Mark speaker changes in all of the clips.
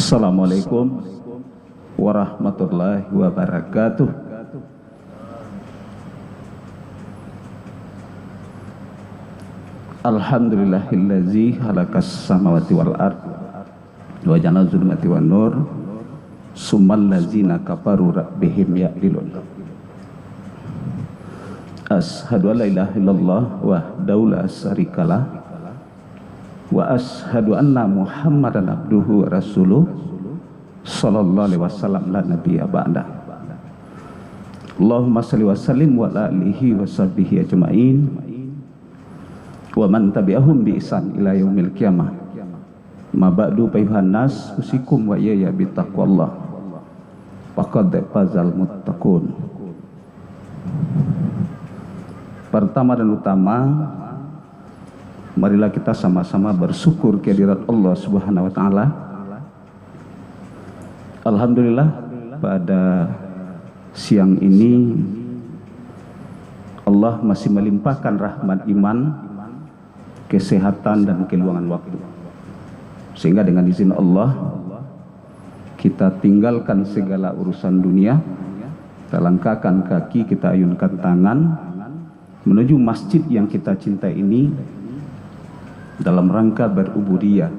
Speaker 1: Assalamualaikum warahmatullahi wabarakatuh. Alhamdulillahillazi khalaqas samawati wal ard wa ja'ala zulumati wan nur summal ladzina kafaru rabbihim ya'dilun. Ashhadu an la ilaha illallah wahdahu la syarikalah wa ashhadu anna Muhammadan abduhu wa rasuluh sallallahu alaihi wasallam la nabiyya ba'da. Allahumma shalli wa sallim wa ala alihi wa sahbihi ajma'in wa man tabi'ahum bi ihsan ila yaumil qiyamah. Ma ba'du ayuhan nas usikum wa iyaya bi taqwallah faqad fazal muttaqun. Pertama dan utama, marilah kita sama-sama bersyukur kehadirat Allah Subhanahu wa taala. Alhamdulillah, pada siang ini Allah masih melimpahkan rahmat iman, kesehatan dan keluangan waktu. Sehingga dengan izin Allah kita tinggalkan segala urusan dunia, kita langkahkan kaki, kita ayunkan tangan menuju masjid yang kita cintai ini dalam rangka berubudiyah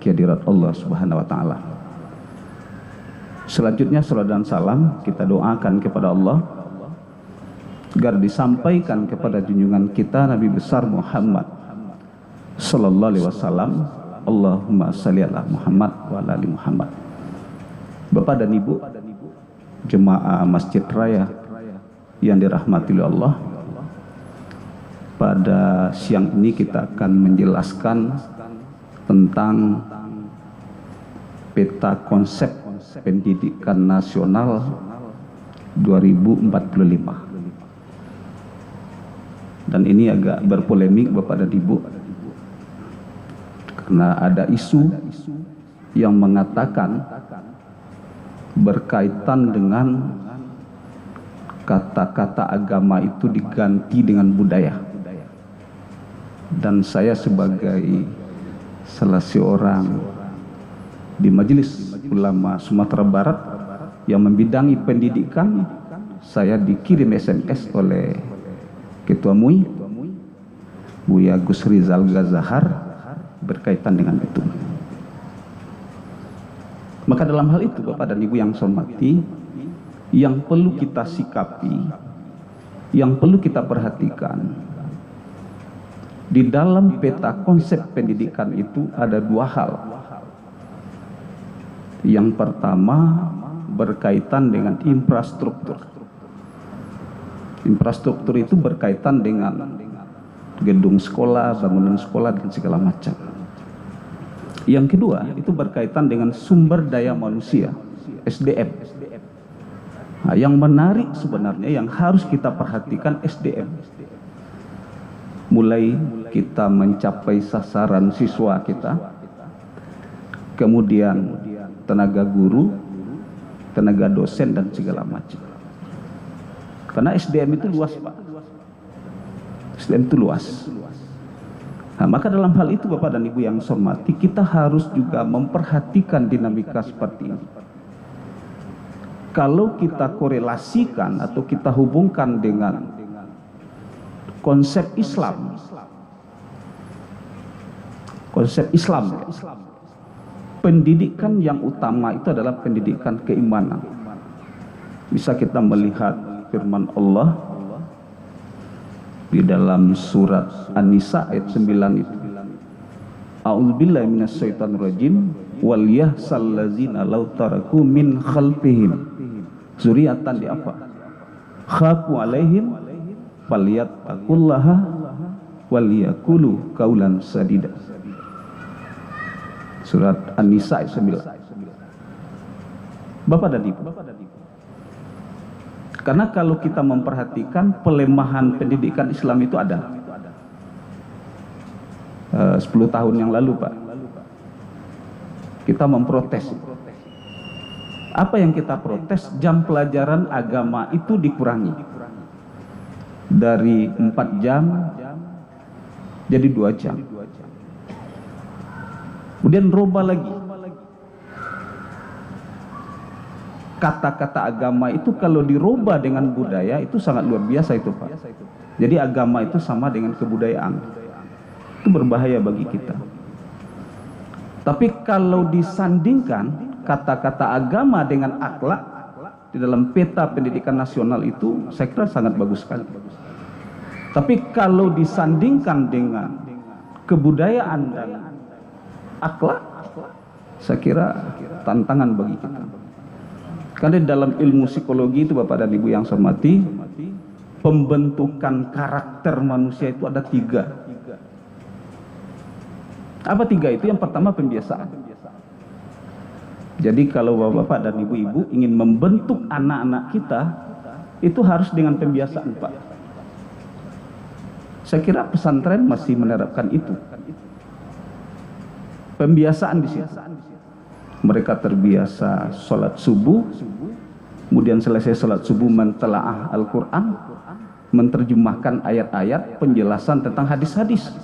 Speaker 1: kehadirat Allah Subhanahu wa taala. Selanjutnya salat dan salam kita doakan kepada Allah agar disampaikan kepada junjungan kita Nabi besar Muhammad sallallahu alaihi wasallam. Allahumma shalli ala Muhammad wa ala ali Muhammad. Bapak dan Ibu jemaah Masjid Raya yang dirahmati oleh Allah, pada siang ini kita akan menjelaskan tentang peta konsep pendidikan nasional 2045. Dan ini agak berpolemik Bapak dan Ibu, karena ada isu yang mengatakan berkaitan dengan kata-kata agama itu diganti dengan budaya. Dan saya sebagai salah seorang di Majelis Ulama Sumatera Barat yang membidangi pendidikan, saya dikirim SMS oleh Ketua MUI Buya Gus Rizal Gazahar berkaitan dengan itu. Maka dalam hal itu Bapak dan Ibu yang saya hormati, yang perlu kita sikapi, yang perlu kita perhatikan di dalam peta konsep pendidikan itu ada dua hal. Yang pertama berkaitan dengan infrastruktur. Infrastruktur itu berkaitan dengan gedung sekolah, bangunan sekolah dan segala macam. Yang kedua itu berkaitan dengan sumber daya manusia, SDM. Nah, yang menarik sebenarnya yang harus kita perhatikan SDM. Mulai kita mencapai sasaran siswa kita, kemudian tenaga guru, tenaga dosen dan segala macam. Karena SDM itu luas Pak. SDM itu luas. Nah, maka dalam hal itu Bapak dan Ibu yang saya hormati, kita harus juga memperhatikan dinamika seperti ini. Kalau kita korelasikan atau kita hubungkan dengan konsep Islam, pendidikan yang utama itu adalah pendidikan keimanan. Bisa kita melihat firman Allah di dalam surat An-Nisa ayat 9 itu. A'udzubillahi minasyaitonirrajim wal yahsal ladzina law taraku min khalfihim zuriatan di apa? Khafu alaihim falyattaqullaha waliyaqulu qaulan sadida. Surat An-Nisa ayat 9. Bapak dan Ibu, karena kalau kita memperhatikan pelemahan pendidikan Islam itu ada 10 tahun yang lalu Pak, kita memprotes. Apa yang kita protes? Jam pelajaran agama itu dikurangi dari 4 jam jadi 2 jam. Kemudian roba lagi kata-kata agama itu kalau dirubah dengan budaya itu sangat luar biasa itu Pak. Jadi agama itu sama dengan kebudayaan. Itu berbahaya bagi kita. Tapi kalau disandingkan kata-kata agama dengan akhlak di dalam peta pendidikan nasional itu saya kira sangat bagus sekali. Tapi kalau disandingkan dengan kebudayaan dan akhlak, saya kira tantangan bagi kita. Karena dalam ilmu psikologi itu Bapak dan Ibu yang saya hormati, pembentukan karakter manusia itu ada 3. Apa 3 itu? Yang pertama pembiasaan. Jadi kalau Bapak dan Ibu-ibu ingin membentuk anak-anak kita, itu harus dengan pembiasaan Pak. Saya kira pesantren masih menerapkan itu. Pembiasaan di situ. Mereka terbiasa sholat subuh, kemudian selesai sholat subuh mentelaah Al-Quran, menerjemahkan ayat-ayat, penjelasan tentang hadis-hadis.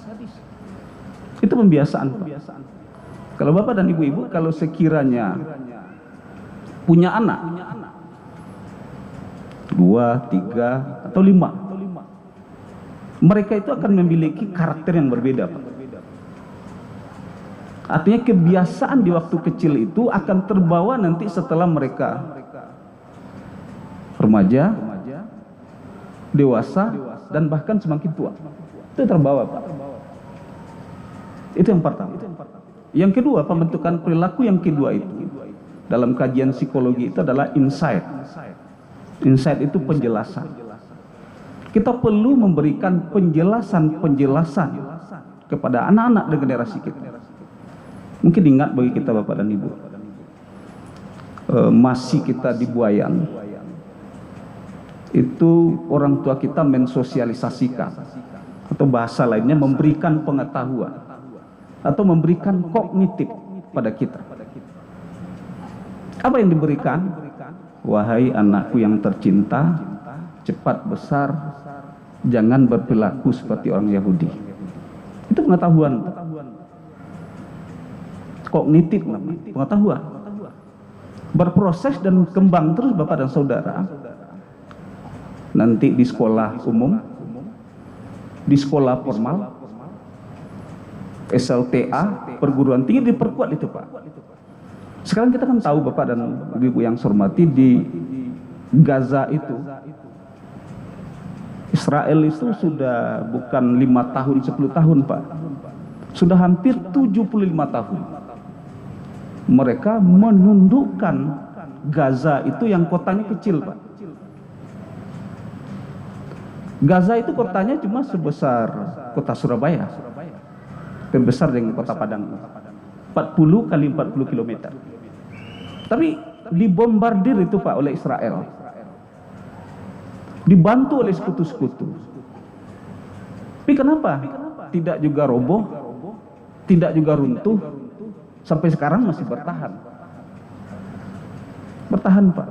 Speaker 1: Itu pembiasaan Pak. Kalau Bapak dan Ibu-ibu kalau sekiranya punya anak 2, 3, atau 5, mereka itu akan memiliki karakter yang berbeda Pak. Artinya kebiasaan di waktu kecil itu akan terbawa nanti setelah mereka remaja, dewasa, dan bahkan semakin tua. Itu terbawa Pak. Itu yang pertama. Yang kedua, pembentukan perilaku yang kedua itu dalam kajian psikologi itu adalah insight. Insight itu penjelasan. Kita perlu memberikan penjelasan kepada anak-anak dan generasi kita. Mungkin ingat bagi kita Bapak dan Ibu, masih kita di Buayan, itu orang tua kita mensosialisasikan, atau bahasa lainnya memberikan pengetahuan, atau memberikan kognitif pada kita. Apa yang diberikan? Wahai anakku yang tercinta, cepat besar, jangan berperilaku seperti orang Yahudi. Itu pengetahuan. Kognitif namanya, pengetahuan. Berproses dan kembang terus Bapak dan Saudara. Nanti di sekolah umum, di sekolah formal, SLTA, perguruan tinggi diperkuat itu Pak. Sekarang kita kan tahu Bapak dan Ibu yang saya hormati, di Gaza itu Israel itu sudah bukan 5 tahun, 10 tahun Pak, sudah hampir 75 tahun mereka menundukkan Gaza itu yang kotanya kecil Pak. Gaza itu kotanya cuma sebesar kota Surabaya, terbesar dengan kota Padang, 40 kali 40 km. Tapi dibombardir itu Pak oleh Israel, dibantu oleh sekutu-sekutu. Tapi kenapa tidak juga roboh, tidak juga runtuh, sampai sekarang masih bertahan Pak.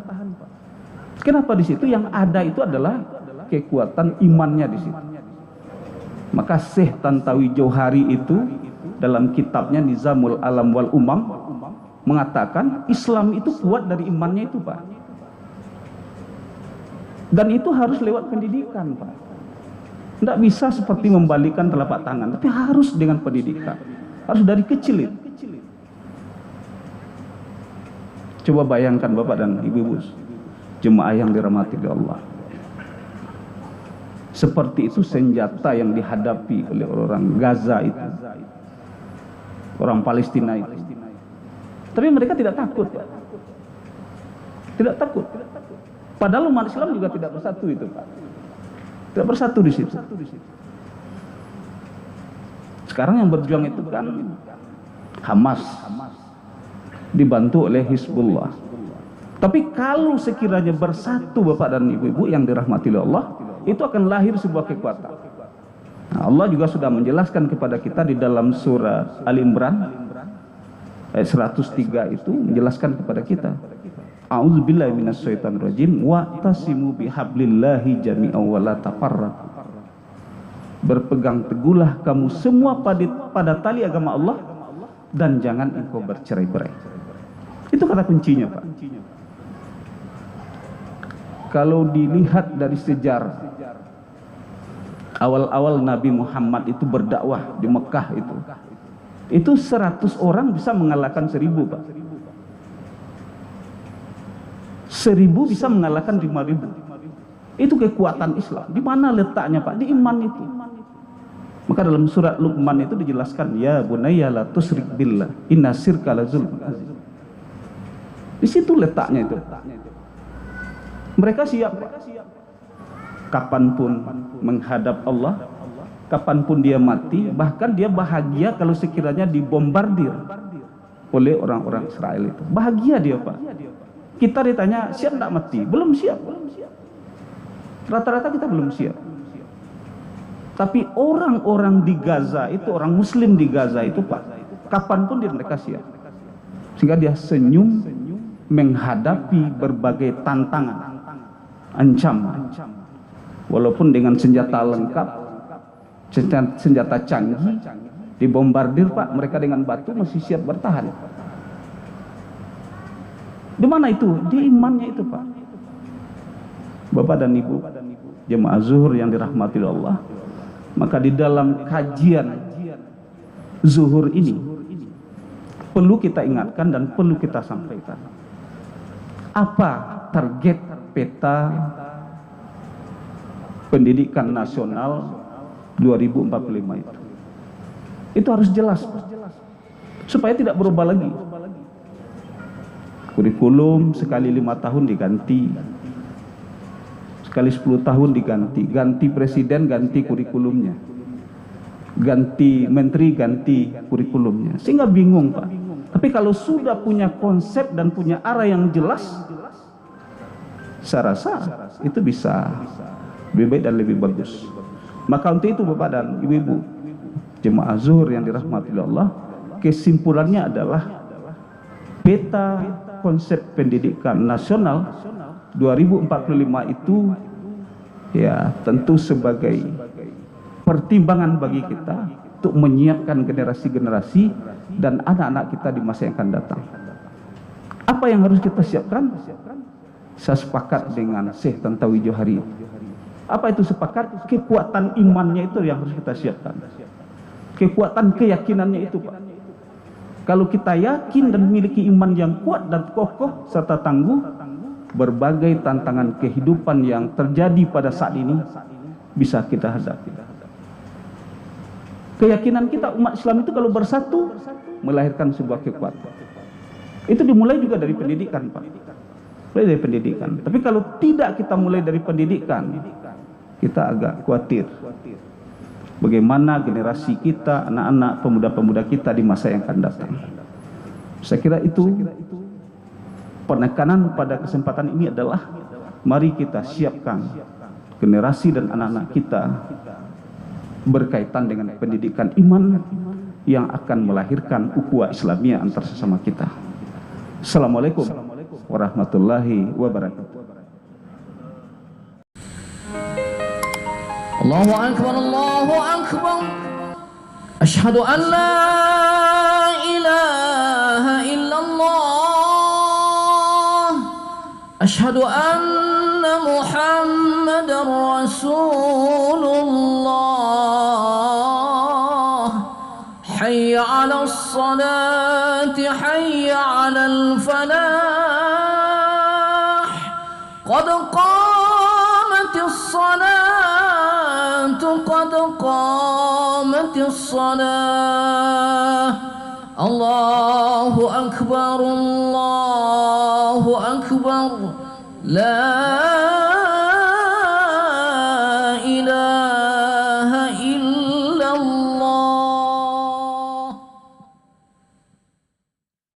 Speaker 1: Kenapa di situ yang ada itu adalah kekuatan imannya di situ. Maka Syekh Tantawi Johari itu dalam kitabnya Nizamul Alam wal Umam mengatakan Islam itu kuat dari imannya itu Pak. Dan itu harus lewat pendidikan Pak. Tidak bisa seperti membalikkan telapak tangan, tapi harus dengan pendidikan. Harus dari kecil itu. Coba bayangkan Bapak dan Ibu jemaah yang dirahmati oleh Allah. Seperti itu senjata yang dihadapi oleh orang Gaza itu, orang Palestina itu. Tapi mereka tidak takut Pak. Tidak takut. Padahal umat Islam juga tidak bersatu itu Pak. Tidak bersatu di situ. Sekarang yang berjuang itu kan Hamas, dibantu oleh Hizbullah. Tapi kalau sekiranya bersatu Bapak dan Ibu-ibu yang dirahmati oleh Allah, itu akan lahir sebuah kekuatan. Nah, Allah juga sudah menjelaskan kepada kita di dalam surah Al-Imran ayat 103 itu menjelaskan kepada kita, A'udzubillahi minasyaitonirrajim, wa'tasimu bihablillahi jami'an wa la tafarraqu. Berpegang teguhlah kamu semua pada tali agama Allah dan jangan engkau bercerai-berai. Itu kata kuncinya Pak. Kalau dilihat dari sejarah, awal-awal Nabi Muhammad itu berdakwah di Mekah itu 100 orang bisa mengalahkan 1000, Pak. 1000 bisa mengalahkan 5000. Itu kekuatan Islam. Di mana letaknya, Pak? Di iman itu. Maka dalam surat Luqman itu dijelaskan, ya bunayya la tusyrik billah inna syirka la zulmun azim. Di situ letaknya itu. Mereka siap, kapanpun menghadap Allah, kapanpun dia mati, bahkan dia bahagia kalau sekiranya dibombardir oleh orang-orang Israel itu. Bahagia dia, Pak. Kita ditanya, siap tidak mati? Belum siap. Rata-rata kita belum siap. Tapi orang-orang di Gaza itu, orang Muslim di Gaza itu, Pak, kapanpun mereka siap. Sehingga dia senyum menghadapi berbagai tantangan, ancaman. Walaupun dengan senjata lengkap, senjata canggih, dibombardir, Pak, mereka dengan batu masih siap bertahan. Di mana itu? Di imannya itu, Pak. Bapak dan Ibu jemaah zuhur yang dirahmati Allah, maka di dalam kajian zuhur ini perlu kita ingatkan dan perlu kita sampaikan, apa target peta pendidikan nasional 2045 itu. Itu harus jelas, Pak, supaya tidak berubah lagi. Kurikulum sekali 5 tahun diganti, sekali 10 tahun diganti, ganti presiden ganti kurikulumnya, ganti menteri ganti kurikulumnya, sehingga bingung, Pak. Tapi kalau sudah punya konsep dan punya arah yang jelas, saya rasa itu bisa lebih baik dan lebih bagus. Maka untuk itu, Bapak dan Ibu-ibu jemaah zuhur yang dirahmati Allah, kesimpulannya adalah peta konsep pendidikan nasional 2045 itu ya tentu sebagai pertimbangan bagi kita untuk menyiapkan generasi-generasi dan anak-anak kita di masa yang akan datang. Apa yang harus kita siapkan? Saya sepakat dengan Syekh Tantowi Johari. Apa itu sepakat? Kekuatan imannya itu yang harus kita siapkan. Kekuatan keyakinannya itu, Pak. Kalau kita yakin dan memiliki iman yang kuat dan kokoh serta tangguh, berbagai tantangan kehidupan yang terjadi pada saat ini bisa kita hadapi. Keyakinan kita umat Islam itu kalau bersatu melahirkan sebuah kekuatan. Itu dimulai juga dari pendidikan, Pak. Mulai dari pendidikan. Tapi kalau tidak kita mulai dari pendidikan, kita agak khawatir bagaimana generasi kita, anak-anak, pemuda-pemuda kita di masa yang akan datang. Saya kira itu penekanan pada kesempatan ini adalah mari kita siapkan generasi dan anak-anak kita berkaitan dengan pendidikan iman yang akan melahirkan ukhuwah Islamiyah antar sesama kita. Assalamualaikum warahmatullahi wabarakatuh.
Speaker 2: Allahu Akbar, Allahu Akbar. Asyhadu an la ilaha illallah. Asyhadu anna Muhammadar Rasulullah. Hayya 'alas salati, hayya 'alal falah. Qad qamatis salat, قد قامت الصلاة. الله أكبر، الله أكبر. لا